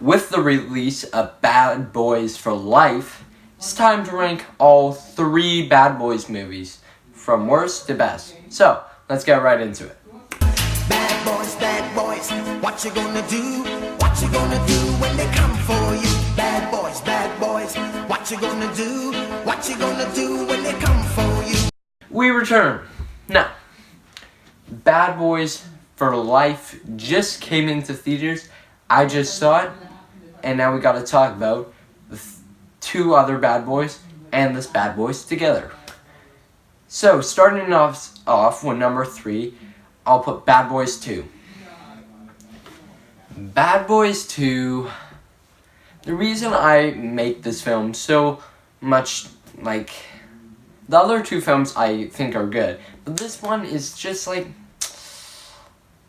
with the release of Bad Boys for Life, it's time to rank all 3 Bad Boys movies, from worst to best. So, let's get right into it. Bad boys, what you gonna do? What you gonna do when they come for you? Bad boys, what you gonna do? What you gonna do when they come for you? We return. Now, Bad Boys for Life just came into theaters. I just saw it, and now we gotta talk about the 2 other Bad Boys and this Bad Boys together. So, starting off with number 3, I'll put Bad Boys 2. Bad Boys 2, the reason I make this film so much, like, the other 2 films I think are good, but this one is just, like,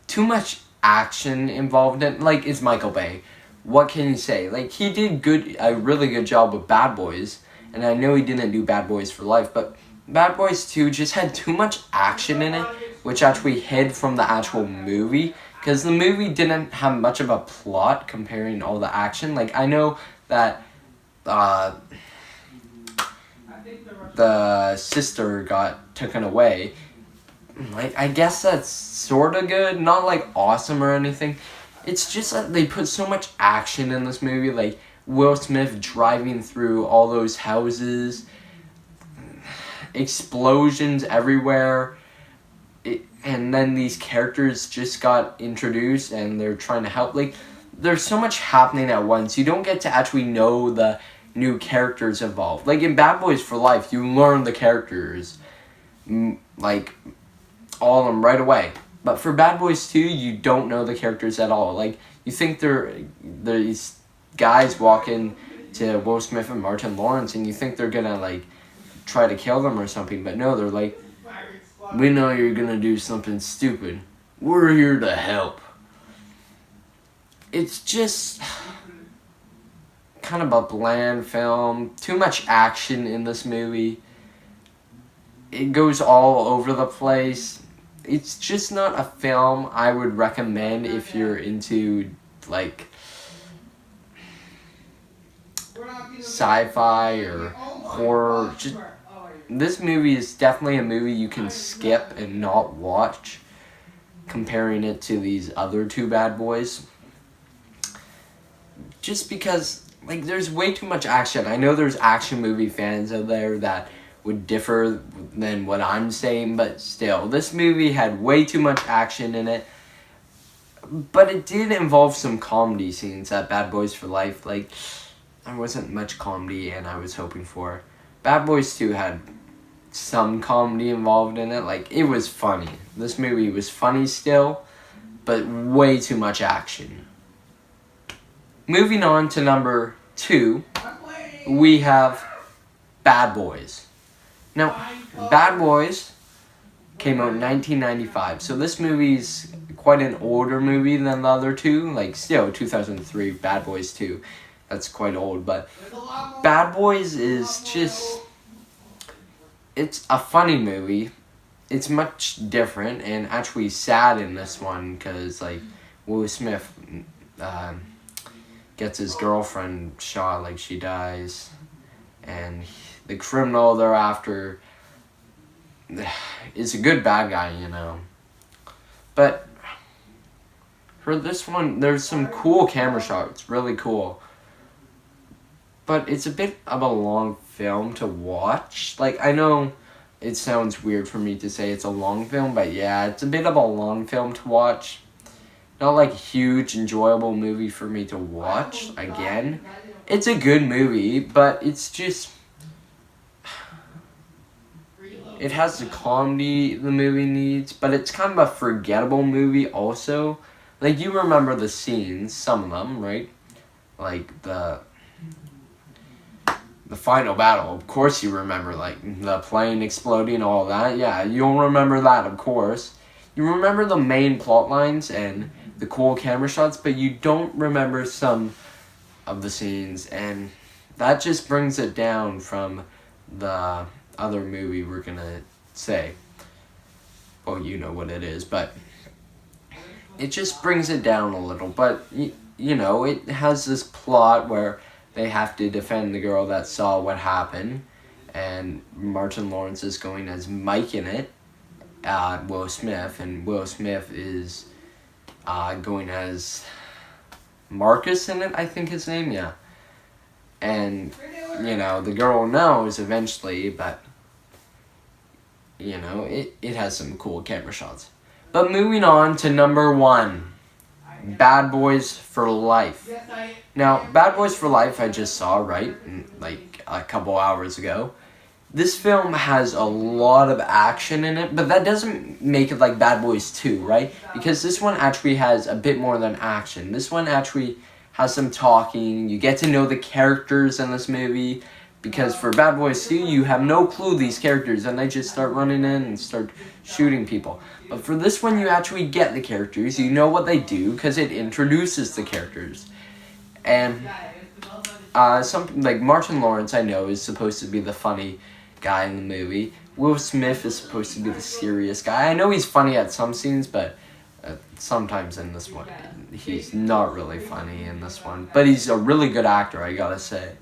too much action involved in, like, it's Michael Bay. What can you say? Like, he did a really good job with Bad Boys, and I know he didn't do Bad Boys for Life, but Bad Boys 2 just had too much action in it, which actually hid from the actual movie, because the movie didn't have much of a plot comparing all the action. Like, I know that the sister got taken away. Like, I guess that's sort of good, not like awesome or anything. It's just that they put so much action in this movie, like Will Smith driving through all those houses, explosions everywhere, and then these characters just got introduced and they're trying to help. Like, there's so much happening at once. You don't get to actually know the new characters involved. Like, in Bad Boys for Life, you learn the characters, like, all of them right away. But for Bad Boys 2, you don't know the characters at all. Like, you think they're these guys walking to Will Smith and Martin Lawrence, and you think they're gonna, like, try to kill them or something. But no, they're like, we know you're gonna do something stupid. We're here to help. It's just kind of a bland film. Too much action in this movie. It goes all over the place. It's just not a film I would recommend if you're into, like, sci-fi or horror. This movie is definitely a movie you can skip and not watch, comparing it to these other 2 Bad Boys. Just because, like, there's way too much action. I know there's action movie fans out there that would differ than what I'm saying, but still, this movie had way too much action in it. But it did involve some comedy scenes at Bad Boys for Life. Like, there wasn't much comedy, and I was hoping for. Bad Boys 2 had some comedy involved in it. Like, it was funny. This movie was funny still, but way too much action. Moving on to number 2, we have Bad Boys. Now, Bad Boys came out in 1995, so this movie's quite an older movie than the other 2. Like, still, 2003, Bad Boys 2. That's quite old, but Bad Boys is just, it's a funny movie. It's much different and actually sad in this one, because, like, Will Smith gets his girlfriend shot, like, she dies, and the criminal thereafter is a good bad guy, you know. But for this one, there's some cool camera shots, really cool. But it's a bit of a long film to watch. Like, I know it sounds weird for me to say it's a long film, but yeah, it's a bit of a long film to watch. Not like a huge, enjoyable movie for me to watch again. It's a good movie, but it's just, it has the comedy the movie needs, but it's kind of a forgettable movie also. Like, you remember the scenes, some of them, right? Like, the final battle, of course you remember, like, the plane exploding and all that. Yeah, you'll remember that, of course. You remember the main plot lines and the cool camera shots, but you don't remember some of the scenes, and that just brings it down from the other movie we're gonna say. Well, you know what it is, but it just brings it down a little. But you know, it has this plot where they have to defend the girl that saw what happened, and Martin Lawrence is going as Mike in it, Will Smith, and Will Smith is going as Marcus in it, I think his name, yeah. And, you know, the girl knows eventually, but, you know, it has some cool camera shots. But moving on to number 1, Bad Boys for Life. Now, Bad Boys for Life I just saw, right, like a couple hours ago. This film has a lot of action in it, but that doesn't make it like Bad Boys 2, right? Because this one actually has a bit more than action. This one actually has some talking. You get to know the characters in this movie. Because for Bad Boys 2, you have no clue these characters, and they just start running in and start shooting people. But for this one, you actually get the characters. You know what they do, because it introduces the characters. And something like Martin Lawrence, I know, is supposed to be the funny guy in the movie. Will Smith is supposed to be the serious guy. I know he's funny at some scenes, but sometimes in this one, he's not really funny in this one. But he's a really good actor, I gotta say.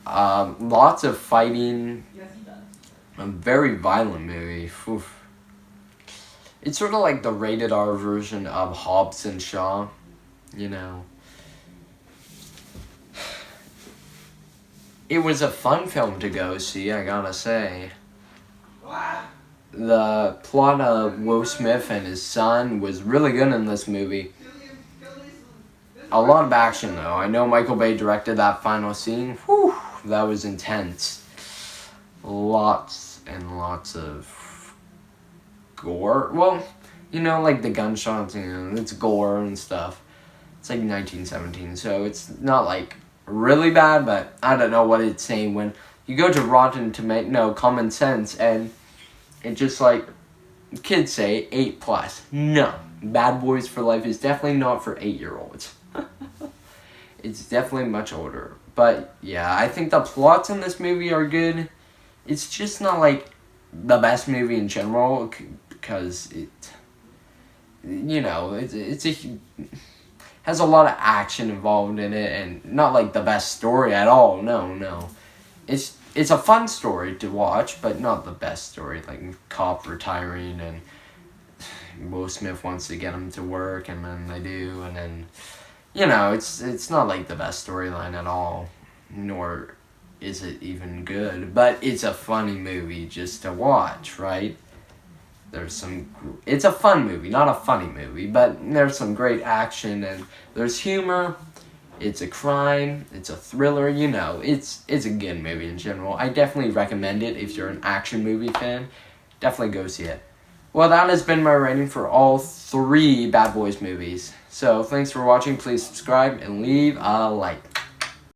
Lots of fighting. A very violent movie. Oof. It's sort of like the rated R version of Hobbs and Shaw, you know. It was a fun film to go see, I gotta say. The plot of Will Smith and his son was really good in this movie. A lot of action, though. I know Michael Bay directed that final scene. Whew, that was intense. Lots and lots of gore. Well, you know, like the gunshots, you know, it's gore and stuff. It's like 1917, so it's not like really bad, but I don't know what it's saying when you go to Rotten Tomatoes, no, Common Sense, and it just like, kids say 8+. No, Bad Boys for Life is definitely not for 8-year-olds. It's definitely much older. But yeah, I think the plots in this movie are good. It's just not like the best movie in general, because it, you know, it's has a lot of action involved in it, and not like the best story at all. No. It's a fun story to watch, but not the best story. Like cop retiring and Will Smith wants to get him to work, and then they do, and then, you know, it's not like the best storyline at all, nor is it even good, but it's a funny movie just to watch, right? It's a fun movie, not a funny movie, but there's some great action, and there's humor, it's a crime, it's a thriller, you know, it's a good movie in general. I definitely recommend it if you're an action movie fan. Definitely go see it. Well, that has been my rating for all 3 Bad Boys movies. So, thanks for watching, please subscribe, and leave a like.